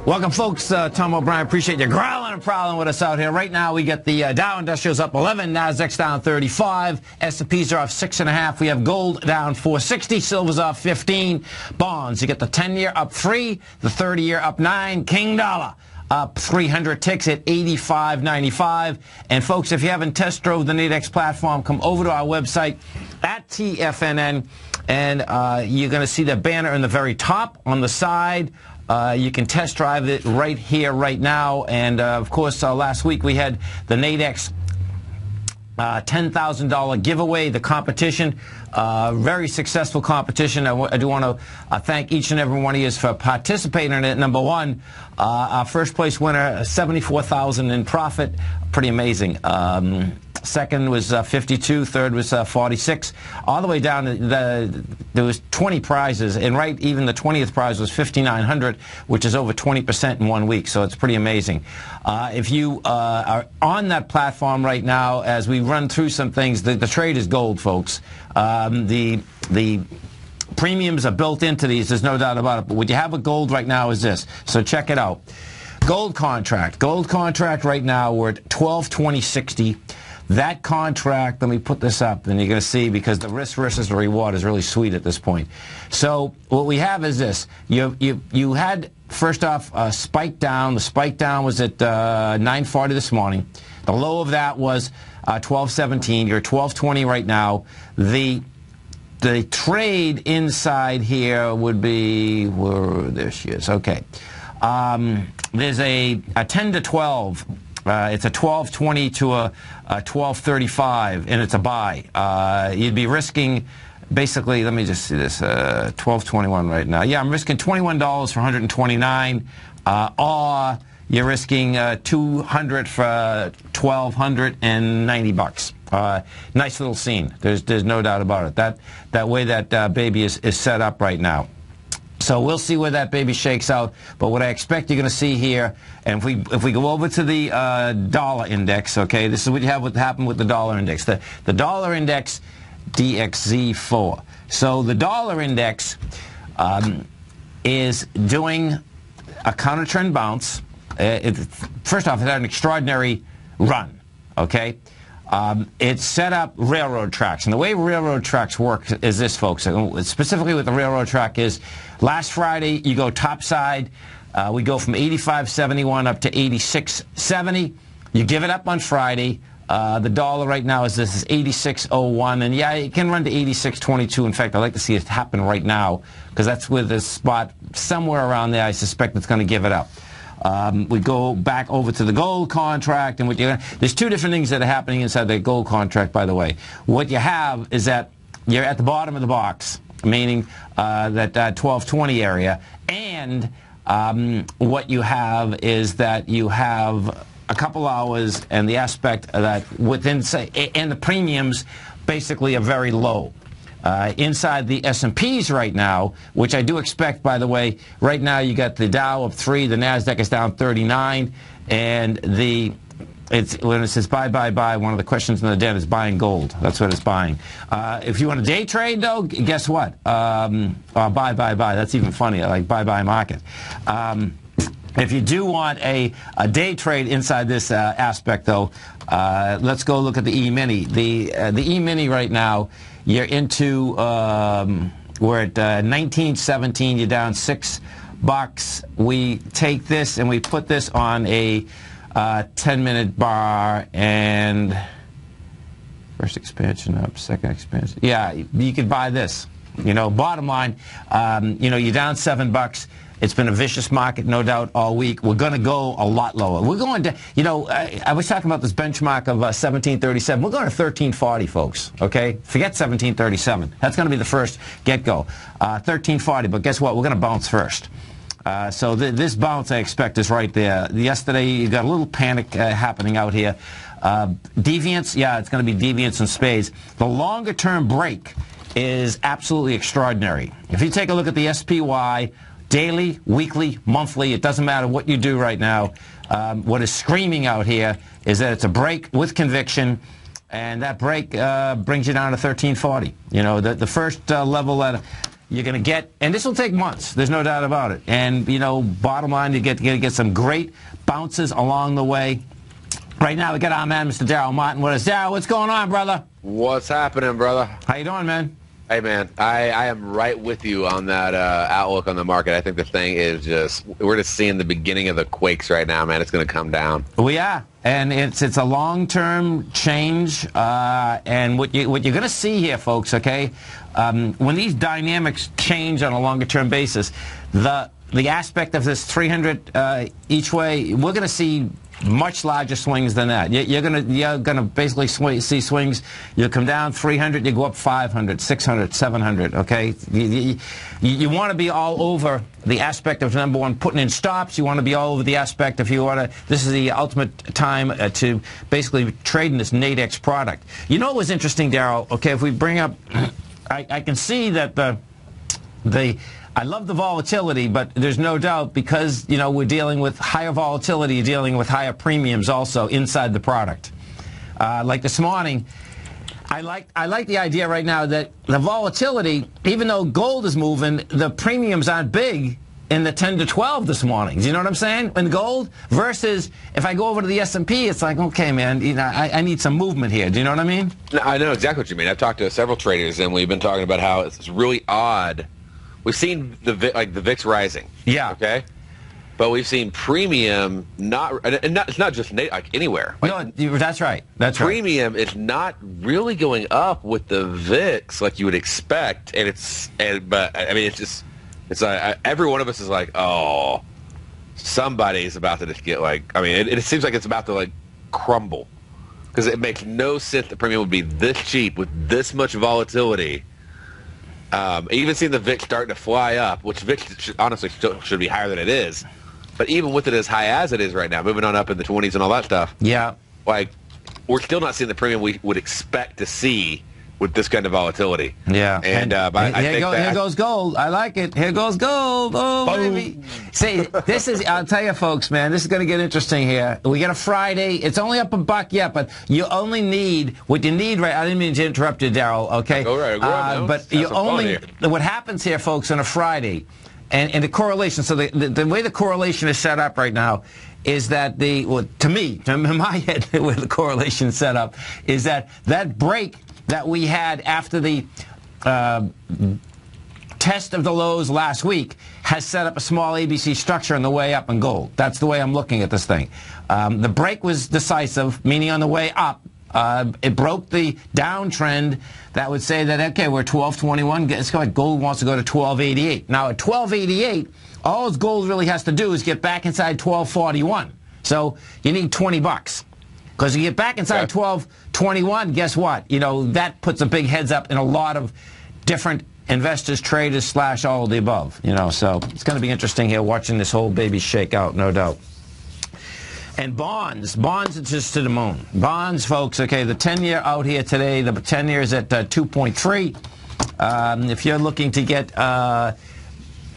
Welcome, folks. Tom O'Brien. Appreciate you growling and prowling with us out here. Right now, we get the Dow Industrials up 11, Nasdaq's down 35, S&Ps are off 6.5. We have gold down 460, silver's off 15. Bonds, you get the 10-year up 3, the 30-year up 9. King dollar up 300 ticks at 85.95. And folks, if you haven't test drove the Nadex platform, come over to our website at TFNN, and you're going to see the banner in the very top on the side. You can test drive it right here, right now. And, of course, last week we had the Nadex $10,000 giveaway, the competition. Very successful competition. I do want to thank each and every one of you for participating in it. Number one, our first place winner, $74,000 in profit. Pretty amazing. Second was 52, third was 46, all the way down to there was 20 prizes, and right, even the 20th prize was 5,900, which is over 20% in 1 week, so it's pretty amazing. If you are on that platform right now, as we run through some things, the trade is gold, folks. The premiums are built into these, there's no doubt about it, but what you have with gold right now is this, so check it out. Gold contract right now, we're at 1220.60. That contract, let me put this up, and you're going to see, because the risk versus the reward is really sweet at this point. So what we have is this. You had, first off, a spike down. The spike down was at 9:40 this morning. The low of that was 12:17. You're at 12:20 right now. The trade inside here would be, there she is, okay. There's a 10 to 12. It's a 12.20 to a 12.35, and it's a buy. You'd be risking, basically, let me just see this, 12.21 right now. Yeah, I'm risking $21 for 129, or you're risking 200 for 1,290 bucks. Nice little scene. There's no doubt about it. That way that baby is set up right now. So we'll see where that baby shakes out. But what I expect you're going to see here, and if we go over to the dollar index, okay, this is what happened with the dollar index. The dollar index, DXZ4. So the dollar index is doing a counter trend bounce. First off, it had an extraordinary run, okay? It's set up railroad tracks, and the way railroad tracks work is this, folks. Specifically with the railroad track is, last Friday you go topside, we go from 85.71 up to 86.70. You give it up on Friday. The dollar right now is 86.01, and yeah, it can run to 86.22. In fact, I'd like to see it happen right now, because that's with the spot somewhere around there. I suspect it's going to give it up. We go back over to the gold contract, and there's two different things that are happening inside the gold contract, by the way. What you have is that you're at the bottom of the box, meaning that 1220 area, and what you have is that you have a couple hours, and the aspect that within, say, and the premiums basically are very low. Inside the S&Ps right now, which I do expect, by the way, right now you got the Dow up 3, the Nasdaq is down 39, and when it says buy, one of the questions in the den is buying gold. That's what it's buying. If you want a day trade, though, guess what? Buy. That's even funnier, like buy market. If you do want a day trade inside this aspect, though, let's go look at the E-mini. The E-mini right now, you're into, we're at 19.17, you're down $6. We take this and we put this on a 10-minute bar, and first expansion up, second expansion. Yeah, you could buy this. You know, bottom line, you know, you're down $7. It's been a vicious market, no doubt, all week. We're going to go a lot lower. We're going to, you know, I was talking about this benchmark of 1737. We're going to 1340, folks, okay? Forget 1737. That's going to be the first get-go. 1340, but guess what? We're going to bounce first. So this bounce, I expect, is right there. Yesterday, you got a little panic happening out here. Deviance, yeah, it's going to be deviance in spades. The longer-term break is absolutely extraordinary. If you take a look at the SPY, daily, weekly, monthly, it doesn't matter what you do right now. What is screaming out here is that it's a break with conviction, and that break brings you down to 1340. You know, the first level that you're going to get, and this will take months, there's no doubt about it. And, you know, bottom line, you get some great bounces along the way. Right now, we got our man, Mr. Darryl Martin, with us. Darryl, what's going on, brother? What's happening, brother? How you doing, man? Hey, man, I am right with you on that outlook on the market. I think the thing is we're just seeing the beginning of the quakes right now, man. It's going to come down. We are, and it's a long-term change. And what you're going to see here, folks, okay, when these dynamics change on a longer-term basis, the aspect of this 300 each way, we're going to see much larger swings than that. You're gonna basically see swings. You'll come down 300, you go up 500, 600, 700. Okay, you want to be all over the aspect of, number one, putting in stops. You want to be all over the aspect if you want to. This is the ultimate time to basically trade in this Nadex product. You know what was interesting, Darryl? Okay, if we bring up, I can see that I love the volatility, but there's no doubt because, you know, we're dealing with higher volatility, you're dealing with higher premiums also inside the product. Like this morning, I like the idea right now that the volatility, even though gold is moving, the premiums aren't big in the 10 to 12 this morning. Do you know what I'm saying? In gold versus if I go over to the S&P, it's like, okay, man, you know, I need some movement here. Do you know what I mean? No, I know exactly what you mean. I've talked to several traders, and we've been talking about how it's really odd. We've seen the VIX rising. Yeah. Okay. But we've seen premium it's not just like anywhere. Like, no, that's right. That's right. Premium is not really going up with the VIX like you would expect, but I mean it's every one of us is like, oh, somebody's about to just get like, I mean it seems like it's about to like crumble because it makes no sense that premium would be this cheap with this much volatility. Even seeing the VIX starting to fly up, which VIX honestly should be higher than it is, but even with it as high as it is right now, moving on up in the 20s and all that stuff, yeah, like we're still not seeing the premium we would expect to see with this kind of volatility. Yeah, and here goes gold. I like it. Here goes gold. Oh, boom. Baby. See, this is, I'll tell you, folks, man, this is going to get interesting here. We get a Friday. It's only up $1 yet, but you only need what you need. Right? I didn't mean to interrupt you, Darryl. Okay, go right. But you only what happens here, folks, on a Friday, and the correlation. So the way the correlation is set up right now is that to me, in my head, the way the correlation is set up is that break that we had after the test of the lows last week has set up a small ABC structure on the way up in gold. That's the way I'm looking at this thing. The break was decisive, meaning on the way up. It broke the downtrend that would say that, okay, we're 1221. It's like gold wants to go to 1288. Now, at 1288, all gold really has to do is get back inside 1241. So you need $20. Because you get back inside 1221, guess what? You know, that puts a big heads up in a lot of different investors, traders, / all of the above. You know, so it's going to be interesting here watching this whole baby shake out, no doubt. And bonds it's just to the moon. Bonds, folks, okay, the 10-year out here today, the 10-year is at 2.3. If you're looking to get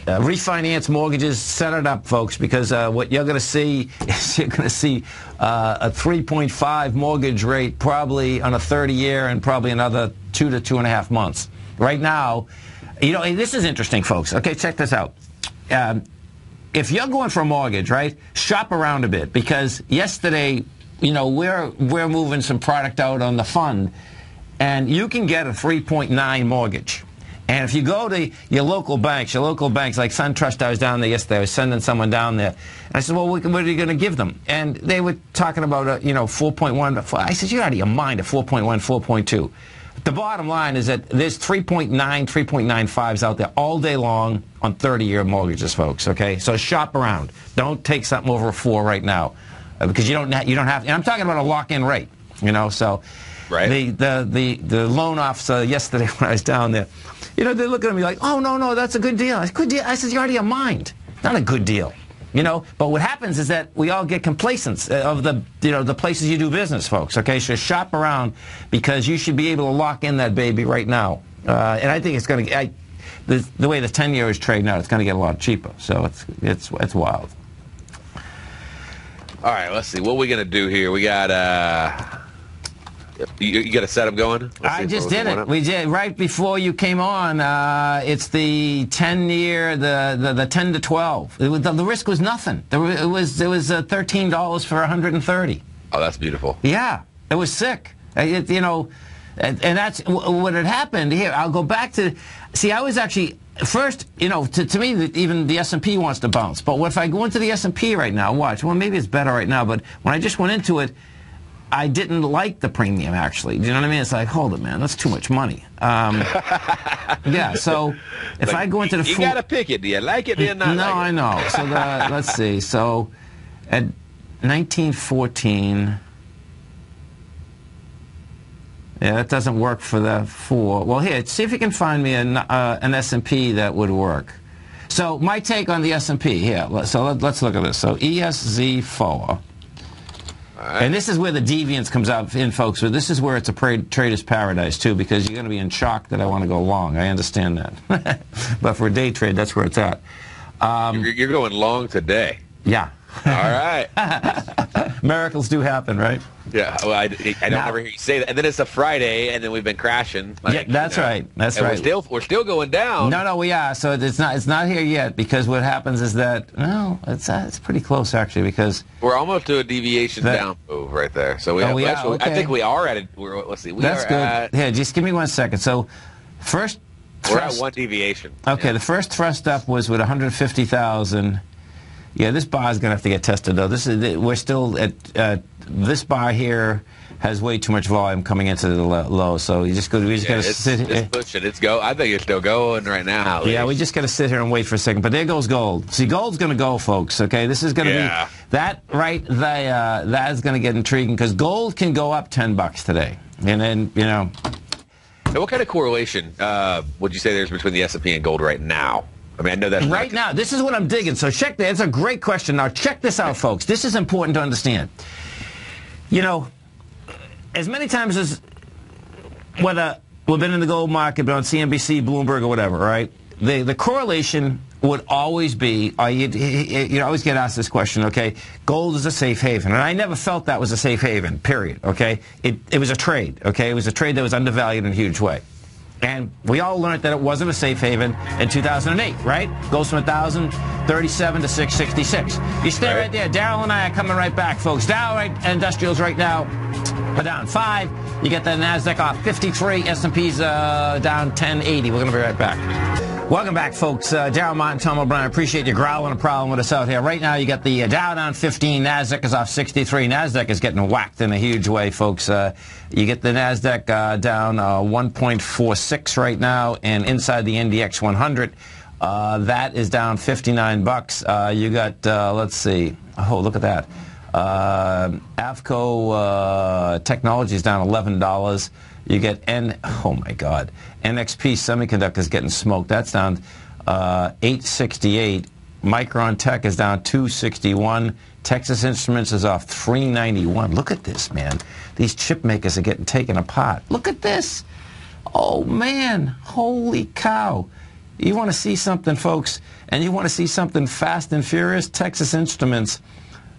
refinance mortgages, set it up, folks, because what you're going to see is you're going to see a 3.5 mortgage rate probably on a 30-year and probably another 2 to 2.5 months. Right now, you know, this is interesting, folks. Okay, check this out. If you're going for a mortgage, right, shop around a bit because yesterday, you know, we're moving some product out on the fund, and you can get a 3.9 mortgage. And if you go to your local banks like SunTrust, I was down there yesterday. I was sending someone down there. And I said, well, what are you going to give them? And they were talking about, 4.1. I said, you're out of your mind at 4.1, 4.2. The bottom line is that there's 3.9, 3.95s out there all day long on 30-year mortgages, folks, okay? So shop around. Don't take something over a 4 right now because you don't have, and I'm talking about a lock-in rate, you know, so. Right. The loan officer yesterday when I was down there, you know, they're looking at me like, oh, no, that's a good deal. It's a good deal. I said, you're out of your mind. Not a good deal. You know, but what happens is that we all get complacent of the places you do business, folks. Okay, so shop around because you should be able to lock in that baby right now. And I think it's going to, the way the 10-year is trading out, it's going to get a lot cheaper. So it's wild. All right, let's see. What are we going to do here? We got You got a setup going? I just did it. We did right before you came on. It's the 10-year, the 10 to 12. The risk was nothing. It was $13 for 130. Oh, that's beautiful. Yeah, it was sick. You know, and that's what had happened here. I'll go back to. See, I was actually first. You know, to me, even the S&P wants to bounce. But if I go into the S&P right now, watch. Well, maybe it's better right now. But when I just went into it, I didn't like the premium, actually. Do you know what I mean? It's like, hold it, man. That's too much money. Yeah, so if like, I go into the... You got to pick it. Do you like it? Do you not no, like it? I know. So let's see. So at 1914... Yeah, that doesn't work for the 4. Well, here, see if you can find me an S&P that would work. So my take on the S&P, here. So let's look at this. So ESZ4... Right. And this is where the deviance comes out in, folks. So this is where it's a trader's paradise, too, because you're going to be in shock that I want to go long. I understand that. But for a day trade, that's where it's at. You're going long today. Yeah. All right. Miracles do happen, right? Yeah. Well, I don't ever hear you say that. And then it's a Friday, and then we've been crashing. Like, yeah, that's right. That's and right. We're still going down. No, we are. So it's not here yet, because what happens is that it's pretty close actually, because we're almost to a deviation down move right there. So I think we are at it. Let's see. That's good. Yeah, just give me 1 second. So first, we're at one deviation. Okay, yeah. The first thrust up was with 150,000. Yeah, this bar is going to have to get tested, though. We're still at this bar here has way too much volume coming into the low, so we just got to sit here. It's pushing. It's go. I think it's still going right now. Yeah, we just got to sit here and wait for a second. But there goes gold. See, gold's going to go, folks. Okay, this is going to be that right there. That is going to get intriguing because gold can go up $10 today, and then So what kind of correlation would you say there's between the S&P and gold right now? I mean, I know that's right now. This is what I'm digging. So check that. It's a great question. Now check this out, folks. This is important to understand. You know, as many times as whether we've been in the gold market, been on CNBC, Bloomberg, or whatever, right? The correlation would always be, you always get asked this question, okay, gold is a safe haven. And I never felt that was a safe haven, period, okay? It was a trade, okay? It was a trade that was undervalued in a huge way. And we all learned that it wasn't a safe haven in 2008, right? Goes from 1,037 to 666. You stay right there. Darryl and I are coming right back, folks. Dow Industrials right now are down 5. You get the NASDAQ off 53. S&P's down 1080. We're going to be right back. Welcome back, folks. Darryl Martin, Tom O'Brien. Appreciate you growling a problem with us out here. Right now, you got the Dow down 15. NASDAQ is off 63. NASDAQ is getting whacked in a huge way, folks. You get the NASDAQ down 1.46 right now, and inside the NDX 100, that is down $59. You got, let's see. Oh, look at that. Avco Technology is down $11. You get oh my God, NXP Semiconductor is getting smoked. That's down $868. Micron Tech is down $261. Texas Instruments is off $391. Look at this, man. These chip makers are getting taken apart. Look at this. Oh man, holy cow. You want to see something, folks, and you want to see something fast and furious? Texas Instruments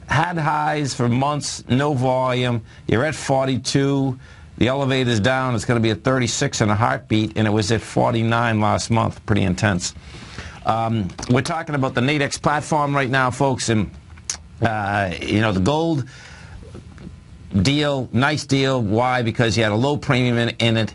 had highs for months, no volume. You're at 42. The elevator's down. It's going to be at 36 in a heartbeat, and it was at 49 last month. Pretty intense. We're talking about the Nadex platform right now, folks, and the gold deal, nice deal. Why? Because you had a low premium in it.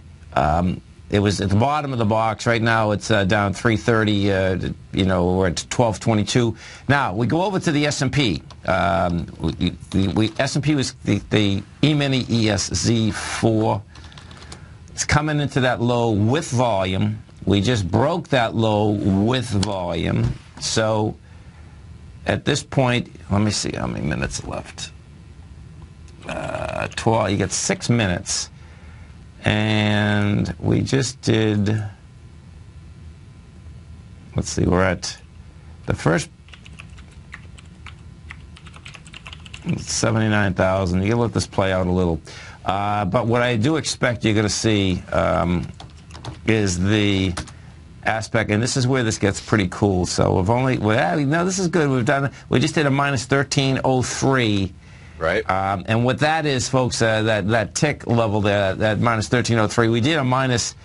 It was at the bottom of the box. Right now, it's down 330. We're at 1222. Now we go over to the S&P. S&P was the E-mini ESZ4. It's coming into that low with volume. We just broke that low with volume. So at this point, let me see how many minutes left. 12. You get 6 minutes. And we just did, let's see, we're at the first 79,000. You can let this play out a little. But what I do expect you're going to see is the aspect, and this is where this gets pretty cool. So we've only, no, this is good. We just did a minus 1303. Right. And what that is, folks, that tick level there, that minus 1303, we did a minus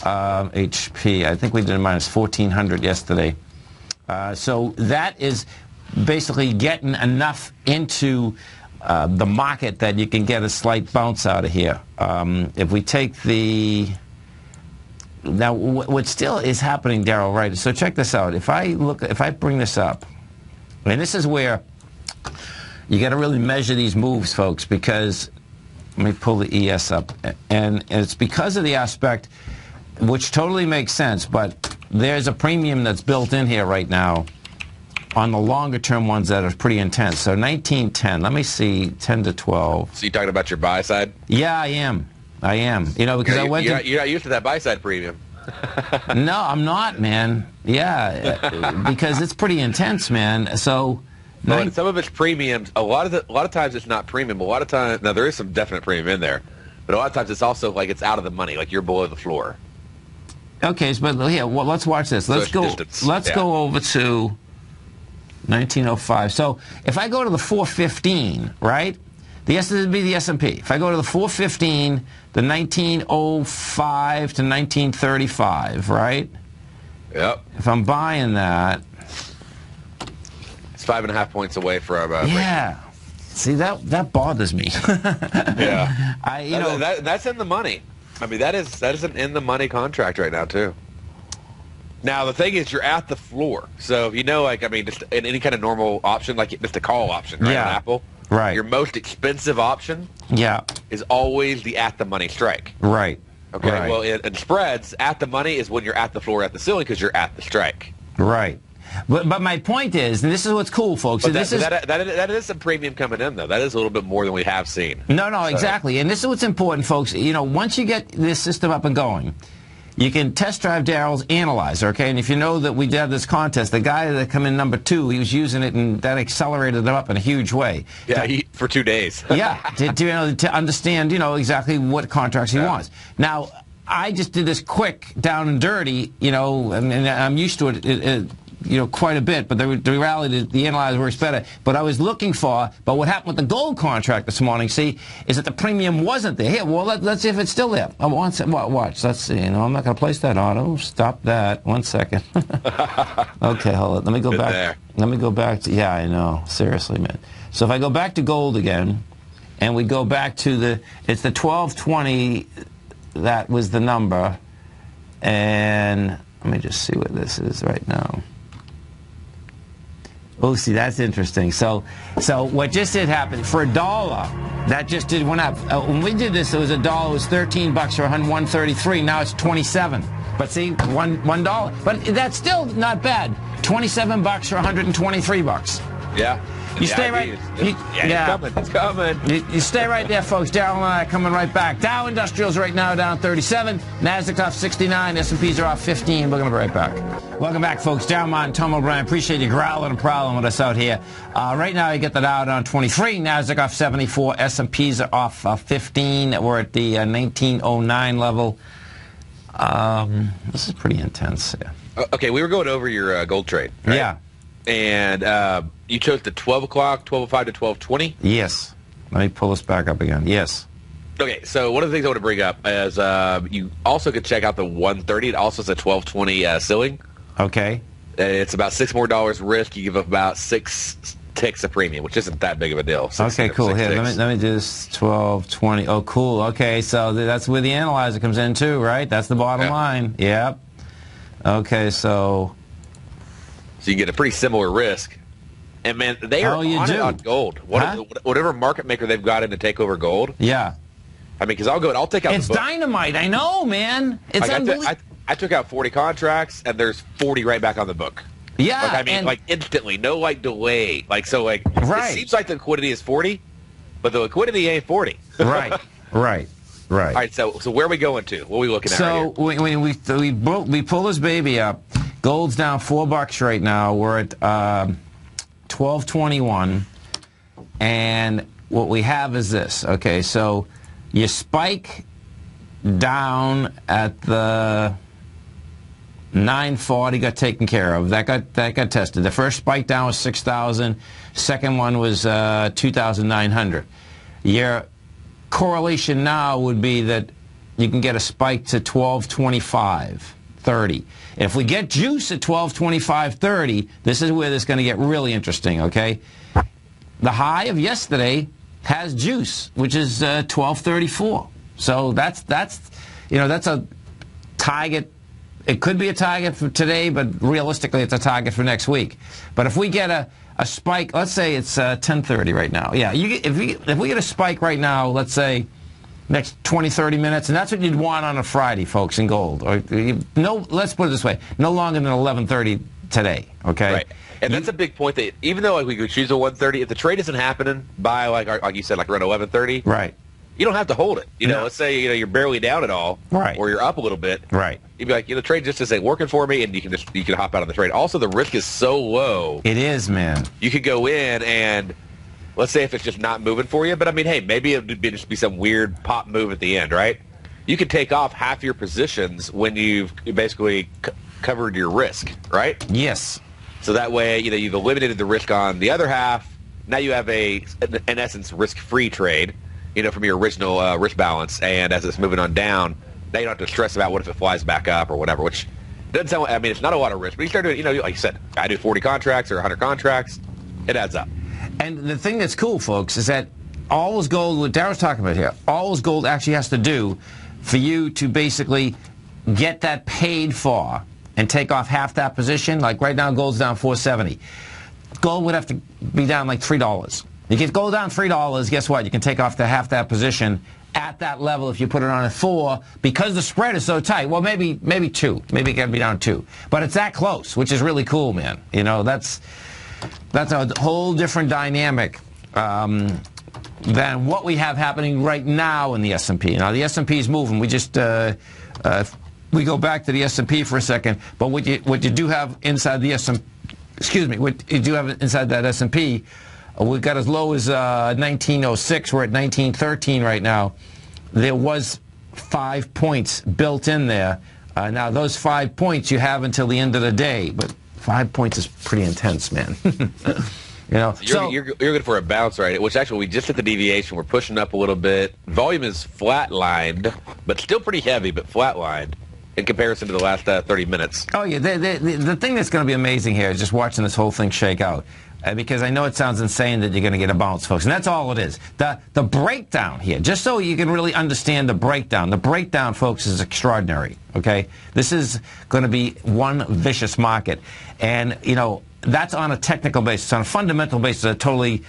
HP. I think we did a minus 1400 yesterday. So that is basically getting enough into the market that you can get a slight bounce out of here. If we take the... Now, what still is happening, Daryl, right? So check this out. If I bring this up, and this is where you got to really measure these moves, folks, because let me pull the ES up, and it's because of the aspect, which totally makes sense, but there's a premium that's built in here right now on the longer term ones that are pretty intense. So 1910, let me see, 10 to 12. So you talking about your buy side? Yeah, I am. You know, because you're not used to that buy side premium. No, I'm not, man. Yeah, because it's pretty intense, man. So some of it's premiums. A lot of times it's not premium. A lot of times, now there is some definite premium in there, but a lot of times it's also like it's out of the money, like you're below the floor. Okay, but here, well, let's watch this. Let's go over to 1905. So if I go to the 415, right? This would be the S&P. If I go to the 415, the 1905 to 1935, right? Yep. If I'm buying that, it's 5.5 points away from. Yeah. See, that bothers me. Yeah. That's in the money. I mean, that is an in the money contract right now too. Now the thing is, you're at the floor. So like, I mean, just in any kind of normal option, like just a call option, right? Yeah. On Apple. Right. Your most expensive option is always the at the money strike. Right. Okay. Right. Well, in spreads, at the money is when you're at the floor, at the ceiling, because you're at the strike. Right. But my point is, and this is what's cool, folks. But so that is some premium coming in, though. That is a little bit more than we have seen. No, exactly. And this is what's important, folks. Once you get this system up and going, you can test drive Daryl's analyzer, okay? And if you know that we did this contest, the guy that come in number 2, he was using it, and that accelerated them up in a huge way. Yeah, for 2 days. Yeah, to understand, exactly what contracts he wants. Now, I just did this quick, down and dirty, and I'm used to it, quite a bit, but the reality, the analyzer works better. But I was looking for, but what happened with the gold contract this morning, see, is that the premium wasn't there. Here, well, let's see if it's still there. Watch, let's see. I'm not going to place that auto. Stop that. 1 second. Okay, hold it. Let me go back. There. Let me go back to, yeah, I know. Seriously, man. So if I go back to gold again, and we go back to it's the 1220, that was the number, and let me just see what this is right now. Oh, see, that's interesting. So what just did happen, for $1, that just went up. When we did this, it was $1, it was $13 or 133. Now it's 27. But see, $1. But that's still not bad. $27 or 123 bucks. Yeah. You stay right. It's coming. You stay right there, folks. Daryl and I are coming right back. Dow Industrials right now down 37. Nasdaq's off 69. S&Ps are off 15. We're going to be right back. Welcome back, folks. Daryl Martin, Tom O'Brien. Appreciate you growling and prowling with us out here. Right now, you get the Dow down 23. Nasdaq off 74. S&Ps are off 15. We're at the 1909 level. This is pretty intense. Yeah. Okay, we were going over your gold trade. Right? Yeah. And you chose the 12 o'clock, 12:05 to 12:20? Yes. Let me pull this back up again. Yes. Okay, so one of the things I want to bring up is you also could check out the 130. It also has a 1220 ceiling. Okay. It's about $6 more risk. You give up about 6 ticks of premium, which isn't that big of a deal. Okay, cool. Here, let me do this 1220. Oh, cool. Okay, so that's where the analyzer comes in too, right? That's the bottom line. Yep. Okay, so you get a pretty similar risk. And, man, they are on gold. Whatever market maker they've got in to take over gold. Yeah. I mean, because I'll take out It's the book. dynamite. I know, man. It's unbelievable. I took out 40 contracts, and there's 40 right back on the book. Yeah. I mean, instantly. No, delay. It seems like the liquidity is 40, but the liquidity ain't 40. Right. All right, so where are we going to? What are we looking at right here? So we pull this baby up. Gold's down $4 right now. We're at 1221, and what we have is this. Okay, so you spike down at the 940 got taken care of. That got tested. The first spike down was 6,000. Second one was 2,900. Your correlation now would be that you can get a spike to 1225.30. And if we get juice at 1225.30, this is where this is going to get really interesting, okay? The high of yesterday has juice, which is 1234. So that's a target. It could be a target for today, but realistically it's a target for next week. But if we get a spike, let's say it's 10:30 right now. Yeah, if we get a spike right now, let's say next 20, 30 minutes, and that's what you'd want on a Friday, folks, in gold. Or let's put it this way, no longer than 11:30 today, okay? Right. And that's a big point that even though we could choose a 130, if the trade isn't happening by, like you said, like around 11:30, right, you don't have to hold it. Let's say you're barely down at all, right, or you're up a little bit, right. You'd be like, the trade just isn't working for me, and you can hop out of the trade. Also, the risk is so low. It is, man. You could go in and let's say if it's just not moving for you, but I mean, hey, maybe it would just be some weird pop move at the end, right? You could take off half your positions when you've basically covered your risk, right? Yes. So that way, you've eliminated the risk on the other half. Now you have in essence, risk-free trade, from your original risk balance. And as it's moving on down, now you don't have to stress about what if it flies back up or whatever, which doesn't sound, I mean, it's not a lot of risk. But you start doing, like you said, I do 40 contracts or 100 contracts, it adds up. And the thing that's cool, folks, is that all this gold, what Daryl's talking about here, all this gold actually has to do for you to basically get that paid for and take off half that position. Like right now, gold's down 470. Gold would have to be down like $3. You get gold down $3, guess what? You can take off half that position at that level if you put it on at 4 because the spread is so tight. Well, maybe 2. Maybe it can be down 2. But it's that close, which is really cool, man. That's a whole different dynamic than what we have happening right now in the S&P. Now, the S&P is moving. We just we go back to the S&P for a second, but what you do have inside the S&P, what you do have inside that S&P, we've got as low as 1906. We're at 1913 right now. There was 5 points built in there. Now, those 5 points you have until the end of the day, but 5 points is pretty intense, man. You're good for a bounce, right? Which actually, we just hit the deviation. We're pushing up a little bit. Volume is flatlined, but still pretty heavy, but flatlined in comparison to the last 30 minutes. Oh, yeah. The thing that's going to be amazing here is just watching this whole thing shake out. Because I know it sounds insane that you're going to get a bounce, folks. And that's all it is. The breakdown here, just so you can really understand the breakdown, folks, is extraordinary, okay? This is going to be one vicious market. And, that's on a technical basis. On a fundamental basis, it totally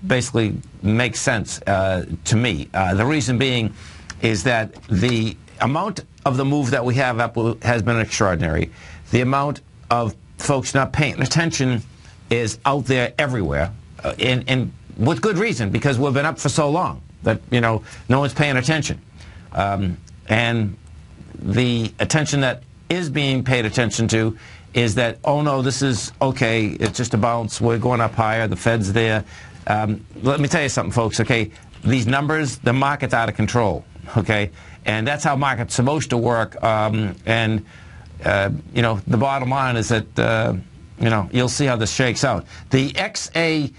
basically makes sense to me. The reason being is that the amount of the move that we have up has been extraordinary. The amount of folks not paying attention is out there everywhere, and with good reason, because we've been up for so long that, no one's paying attention. And the attention that is being paid attention to is that, oh no, this is okay, it's just a bounce, we're going up higher, the Fed's there. Let me tell you something, folks, okay? These numbers, the market's out of control, okay? And that's how market's supposed to work. The bottom line is that, you'll see how this shakes out. The XLE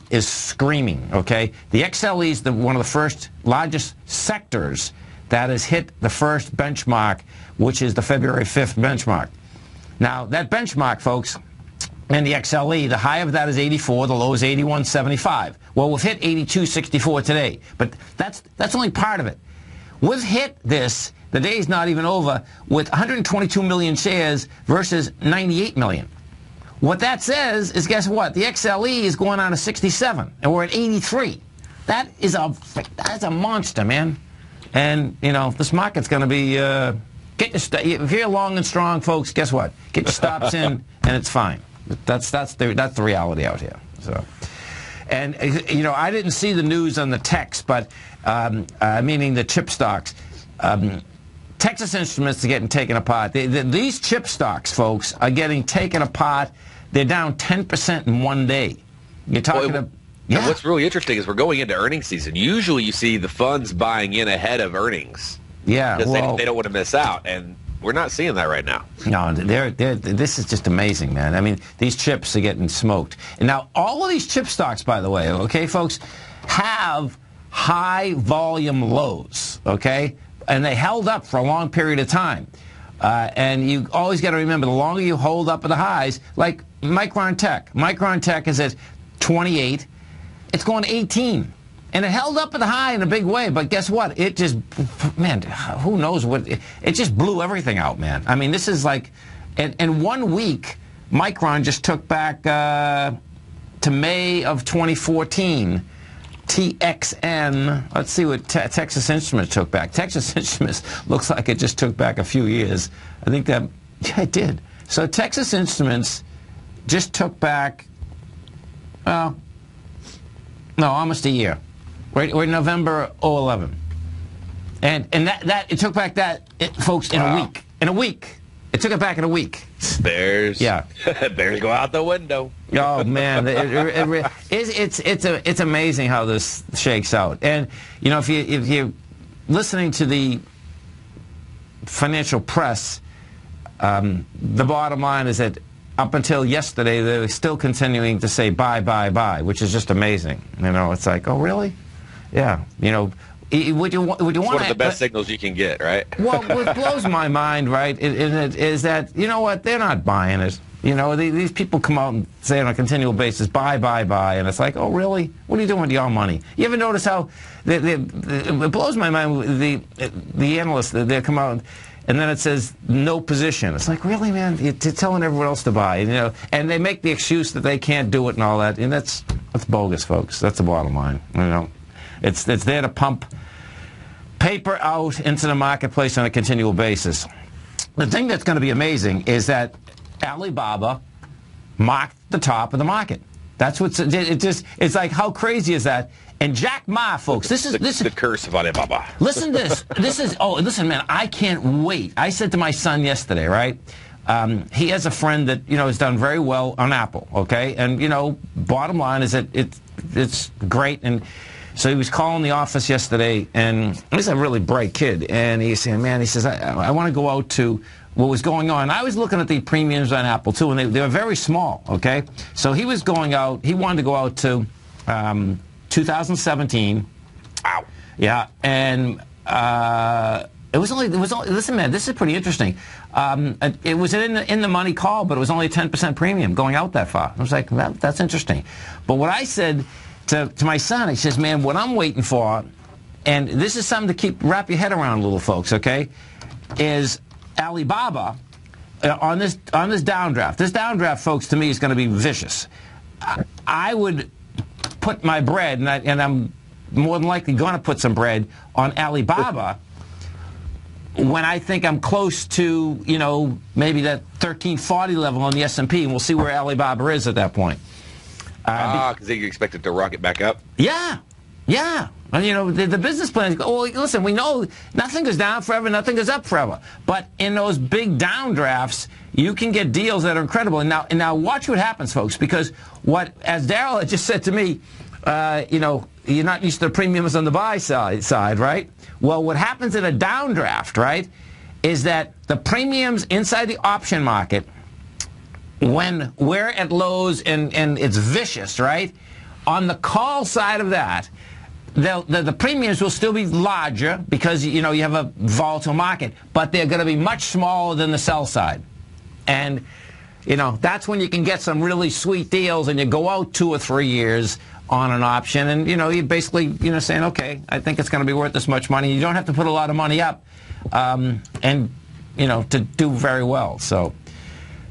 is screaming, okay? The XLE is one of the first largest sectors that has hit the first benchmark, which is the February 5th benchmark. Now, that benchmark, folks, and the XLE, the high of that is 84, the low is 81.75. Well, we've hit 82.64 today, but that's only part of it. We've hit this, the day's not even over, with 122 million shares versus 98 million. What that says is, guess what? The XLE is going on to 67, and we're at 83. That's a monster, man. And, this market's going to be, if you're long and strong, folks, guess what? Get your stops in, and it's fine. That's the reality out here. So, and I didn't see the news on the techs, but meaning the chip stocks. Texas Instruments are getting taken apart. These chip stocks, folks, are getting taken apart. They're down 10% in one day. You're talking about. Yeah. And what's really interesting is we're going into earnings season. Usually you see the funds buying in ahead of earnings. Yeah, because well, they don't want to miss out, and we're not seeing that right now. No, this is just amazing, man. I mean, these chips are getting smoked. And now, all of these chip stocks, by the way, okay, folks, have high volume lows, okay? And they held up for a long period of time. And you always got to remember, the longer you hold up at the highs, like Micron Tech. Micron Tech is at 28. It's going 18. And it held up at the high in a big way, but guess what? It just, man, who knows what, it just blew everything out, man. I mean, this is like, in 1 week, Micron just took back to May of 2014. TXN, let's see what Texas Instruments took back. Texas Instruments looks like it just took back a few years. I think that, yeah, it did. So Texas Instruments just took back, well, no, almost a year. We're in November 2011. And it took back folks, in a week. In a week. It took it back in a week. Bears. Yeah. Bears go out the window. Oh, man. It's amazing how this shakes out. And, you know, if you're listening to the financial press, the bottom line is that up until yesterday, they were still continuing to say buy, buy, buy, which is just amazing. You know, it's like, oh, really? Yeah. You know, would you want It's one of the best signals you can get, right? Well, what blows my mind, right, is that, you know what, they're not buying it. You know, these people come out and say on a continual basis, buy, buy, buy, and it's like, oh, really? What are you doing with your money? You ever notice how it blows my mind, the analysts, they come out and then it says no position. It's like, really, man? You're telling everyone else to buy, you know? And they make the excuse that they can't do it and all that, and that's bogus, folks. That's the bottom line, you know? It's there to pump paper out into the marketplace on a continual basis. The thing that's going to be amazing is that Alibaba marked the top of the market. That's what's it's like, how crazy is that? And Jack Ma, folks, this is the curse of Alibaba. Listen to this. Listen, man, I can't wait. I said to my son yesterday, right? He has a friend that, you know, has done very well on Apple, okay? And, you know, bottom line is that it's great. And so he was calling the office yesterday, and he's a really bright kid. And he's saying, man, he says, I want to go out to what was going on. I was looking at the premiums on Apple, too, and they were very small, okay? So he was going out. He wanted to go out to 2017. Wow. Yeah, and it was only, listen, man, this is pretty interesting. It was in the money call, but it was only a 10% premium going out that far. I was like, that's interesting. But what I said to my son, he says, man, what I'm waiting for, and this is something to wrap your head around, little folks, okay, is Alibaba on this downdraft. This downdraft, folks, to me is going to be vicious. I would put my bread, and I'm more than likely going to put some bread on Alibaba when I think I'm close to, you know, maybe that 1340 level on the S&P, and we'll see where Alibaba is at that point. Because you expect it to rocket back up? Yeah, yeah. And, you know, the business plan is, well, listen, we know nothing goes down forever, nothing goes up forever. But in those big downdrafts, you can get deals that are incredible. And now watch what happens, folks, because as Daryl had just said to me, you know, you're not used to the premiums on the buy side, right? Well, what happens in a downdraft, right, is that the premiums inside the option market, when we're at lows and it's vicious, right, on the call side of that, the premiums will still be larger because, you know, you have a volatile market, but they're going to be much smaller than the sell side. And, you know, that's when you can get some really sweet deals, and you go out 2 or 3 years on an option, and, you know, you basically, you know, saying, okay, I think it's going to be worth this much money. You don't have to put a lot of money up, and, you know, to do very well. So,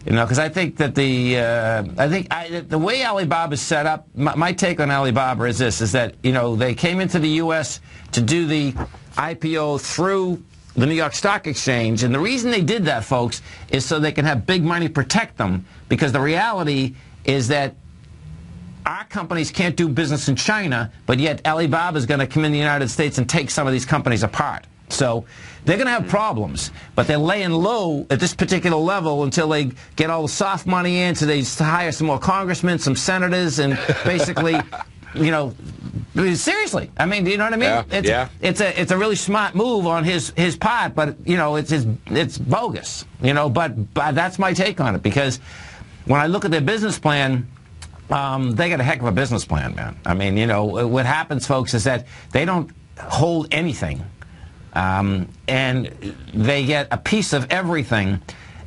you know, because I think that the way Alibaba is set up, my take on Alibaba is this, is that, you know, they came into the U.S. to do the IPO through the New York Stock Exchange, and the reason they did that, folks, is so they can have big money protect them, because the reality is that our companies can't do business in China, but yet Alibaba is going to come in the United States and take some of these companies apart. So they're going to have problems, but they're laying low at this particular level until they get all the soft money in, so they hire some more congressmen, some senators, and basically, you know, I mean, seriously. I mean, do you know what I mean? Yeah, It's a really smart move on his part, but you know, it's bogus. You know, but that's my take on it, because when I look at their business plan, they got a heck of a business plan, man. I mean, you know, what happens, folks, is that they don't hold anything, and they get a piece of everything.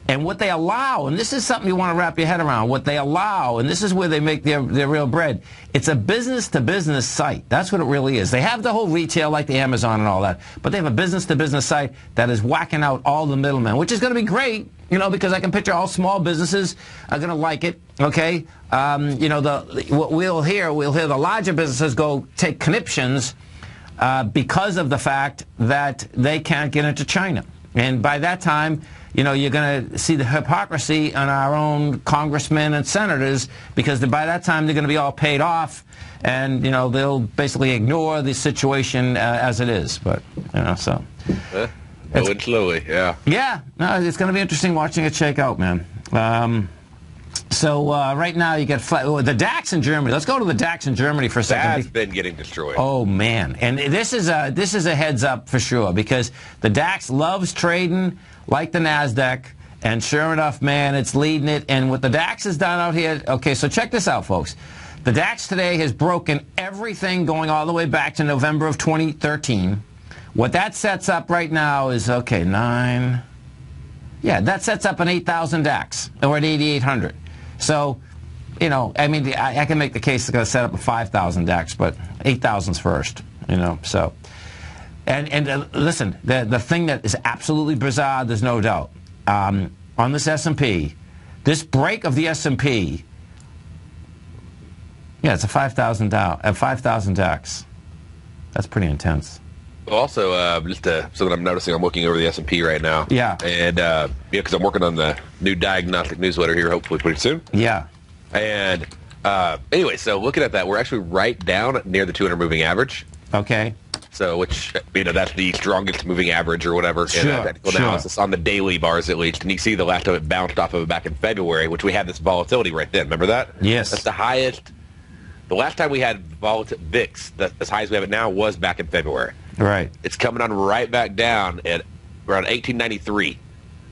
And what they allow, and this is something you want to wrap your head around, what they allow, and this is where they make their real bread, it's a business-to-business site. That's what it really is. They have the whole retail like the Amazon and all that, but they have a business-to-business site that is whacking out all the middlemen, which is going to be great, you know, because I can picture all small businesses are going to like it, okay? You know, what we'll hear the larger businesses go take conniptions because of the fact that they can't get into China. And by that time, you know, you're going to see the hypocrisy on our own congressmen and senators, because by that time they're going to be all paid off, and, you know, they'll basically ignore the situation as it is. But, you know, so. Going slowly, yeah. Yeah, no, it's going to be interesting watching it shake out, man. So right now you get the DAX in Germany. Let's go to the DAX in Germany for a second. That's been getting destroyed. Oh man, and this is a heads up for sure, because the DAX loves trading like the NASDAQ, and sure enough, man, it's leading it. And what the DAX has done out here, okay, so check this out, folks. The DAX today has broken everything going all the way back to November of 2013. What that sets up right now is, okay, 9. Yeah, that sets up an 8,000 DAX, or at 8,800. So, you know, I mean, I can make the case it's going to set up a 5,000 DAX, but 8,000's first, you know, so. And listen, the thing that is absolutely bizarre, there's no doubt, on this S&P, this break of the S&P, yeah, it's a 5,000 DAX. That's pretty intense. Also, just something I'm noticing, I'm looking over the S&P right now. Yeah. And, yeah, because I'm working on the new diagnostic newsletter here, hopefully pretty soon. Yeah. And anyway, so looking at that, we're actually right down near the 200 moving average. Okay. So, which, you know, that's the strongest moving average or whatever in technical analysis on the daily bars at least. And you see the last time it bounced off of it back in February, which we had this volatility right then. Remember that? Yes. That's the highest. The last time we had VIX, as high as we have it now, was back in February. Right. It's coming on right back down at around 1893.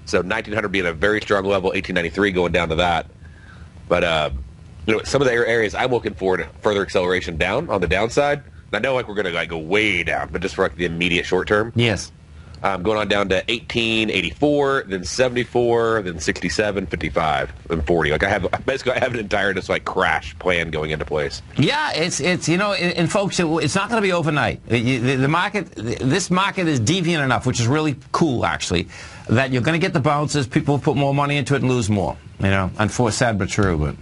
So 1900 being a very strong level, 1893 going down to that. But you know, some of the areas I'm looking for to further acceleration down on the downside. I know like we're going to like go way down, but just for like the immediate short term. Yes. Going on down to 1884, then 74, then 67, 55, and 40. Like I have an entire just like crash plan going into place. Yeah, it's you know, and folks, it's not going to be overnight. The market, this market is deviant enough, which is really cool actually, that you're going to get the bounces. People put more money into it and lose more. You know, unfortunately, sad but true, but.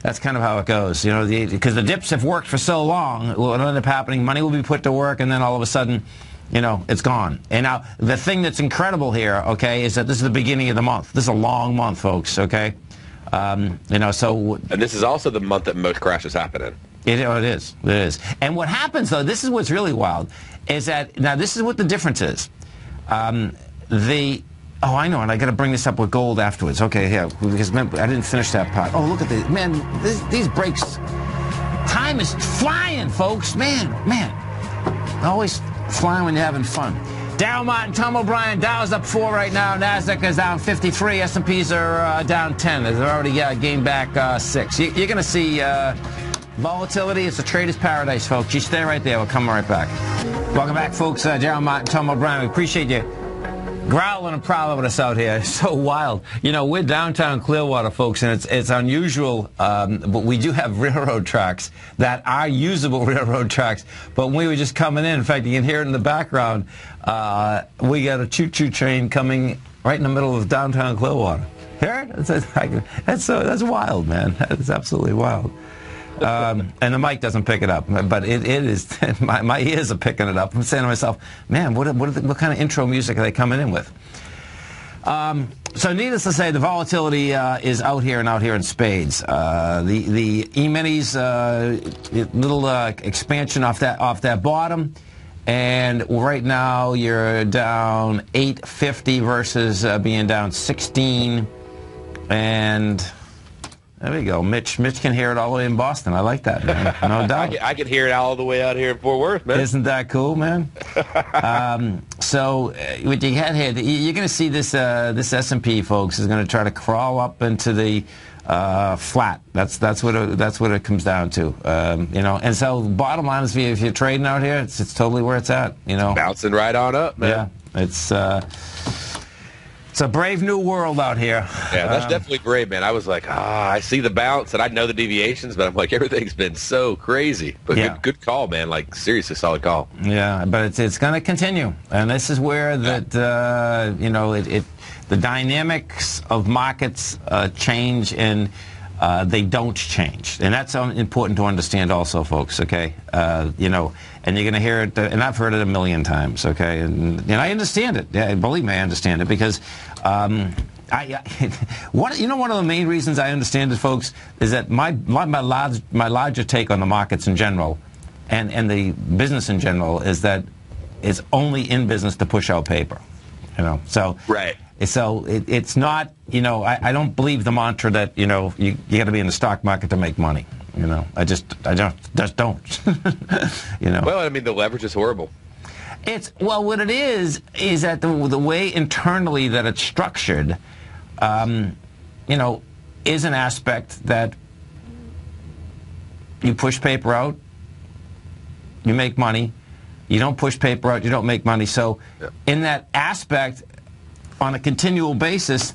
That's kind of how it goes, you know, because the dips have worked for so long. What will end up happening, money will be put to work, and then all of a sudden, you know, it's gone. And now, the thing that's incredible here, okay, is that this is the beginning of the month. This is a long month, folks, okay? You know, so... And this is also the month that most crashes happen in. It is. It is. And what happens, though, this is what's really wild, is that, now this is what the difference is. Oh, I know, and I got to bring this up with gold afterwards. Okay, yeah, because remember, I didn't finish that part. Oh, look at this. Man, these breaks, time is flying, folks. Man. Always flying when you're having fun. Dow, Martin, Tom O'Brien, Dow's up 4 right now. NASDAQ is down 53. S&Ps are down 10. They're already gained back 6. You're going to see volatility. It's a trader's paradise, folks. You stay right there. We'll come right back. Welcome back, folks. Daryl Martin, Tom O'Brien. We appreciate you growling and prowling with us out here. It's so wild. You know, we're downtown Clearwater, folks, and it's unusual, but we do have railroad tracks that are usable railroad tracks. But when we were just coming in fact, you can hear it in the background, we got a choo-choo train coming right in the middle of downtown Clearwater. Hear it? That's wild, man. That's absolutely wild. And the mic doesn't pick it up, but it is. My ears are picking it up. I'm saying to myself, man, what kind of intro music are they coming in with? So needless to say, the volatility is out here in spades. The E-minis, little expansion off that bottom, and right now you're down 850 versus being down 16, and There we go. Mitch can hear it all the way in Boston. I like that, man. No doubt. I can hear it all the way out here in Fort Worth, man. Isn't that cool, man? So what you had here, you're going to see this this S&P, folks, is going to try to crawl up into the flat. That's what it comes down to. You know, and so bottom line is, if you're trading out here, it's totally where it's at. You know, bouncing right on up, man. Yeah, it's a brave new world out here. Yeah, that's definitely brave, man. I was like, I see the bounce and I know the deviations, but I'm like, everything's been so crazy. But yeah. good call, man. Like, seriously, solid call. Yeah, but it's going to continue, and this is where that you know, the dynamics of markets change, and they don't change, and that's important to understand also, folks. Okay, you know, and you're going to hear it, and I've heard it a million times. Okay, and I understand it. Yeah, believe me, I understand it, because one of the main reasons I understand it, folks, is that my larger take on the markets in general, and the business in general, is that it's only in business to push out paper. You know, so right. So it's not, you know, I don't believe the mantra that, you know, you got to be in the stock market to make money. You know, I just don't. You know. Well, I mean, the leverage is horrible. What it is that the way internally that it's structured, you know, is an aspect that you push paper out, you make money. You don't push paper out, you don't make money. So in that aspect, on a continual basis,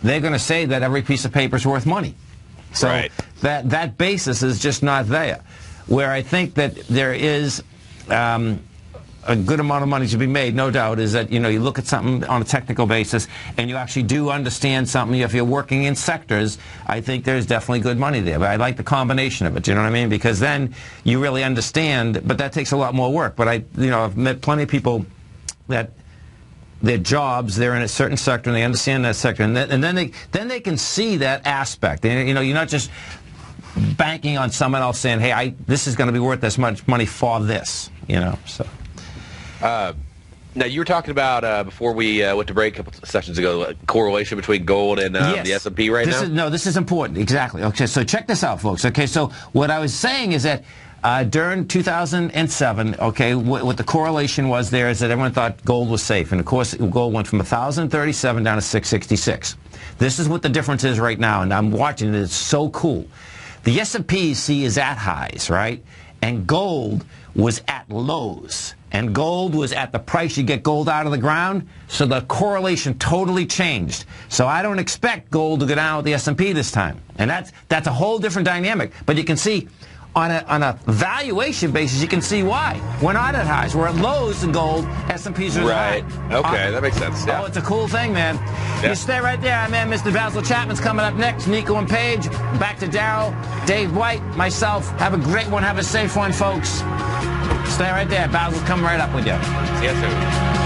they're going to say that every piece of paper is worth money. So right. that basis is just not there. Where I think that there is a good amount of money to be made, no doubt, is that, you know, you look at something on a technical basis and you actually do understand something. If you're working in sectors, I think there's definitely good money there. But I like the combination of it, you know what I mean? Because then you really understand, but that takes a lot more work. But I've met plenty of people that their jobs, they're in a certain sector and they understand that sector, and then they can see that aspect. And, you know, you're not just banking on someone else saying, hey, this is going to be worth this much money for this, you know, so. Now, you were talking about, before we went to break a couple sessions ago, correlation between gold and yes. the S&P right now? This is important. Exactly. Okay, so check this out, folks. Okay, so what I was saying is that during 2007, okay, what the correlation was there is that everyone thought gold was safe. And, of course, gold went from 1,037 down to 666. This is what the difference is right now, and I'm watching it. It's so cool. The S&P, see, is at highs, right? And gold was at lows. And gold was at the price you get gold out of the ground, so the correlation totally changed. So I don't expect gold to go down with the S&P this time. And that's a whole different dynamic. But you can see, on a valuation basis, you can see why. We're not at highs. We're at lows in gold. S&P's are right. high. Okay, that makes sense. Yeah. Oh, it's a cool thing, man. Yeah. You stay right there, man. Mr. Basil Chapman's coming up next. Nico and Paige. Back to Darryl, Dave White, myself. Have a great one. Have a safe one, folks. Stay right there. Basil's coming right up with you. See you soon.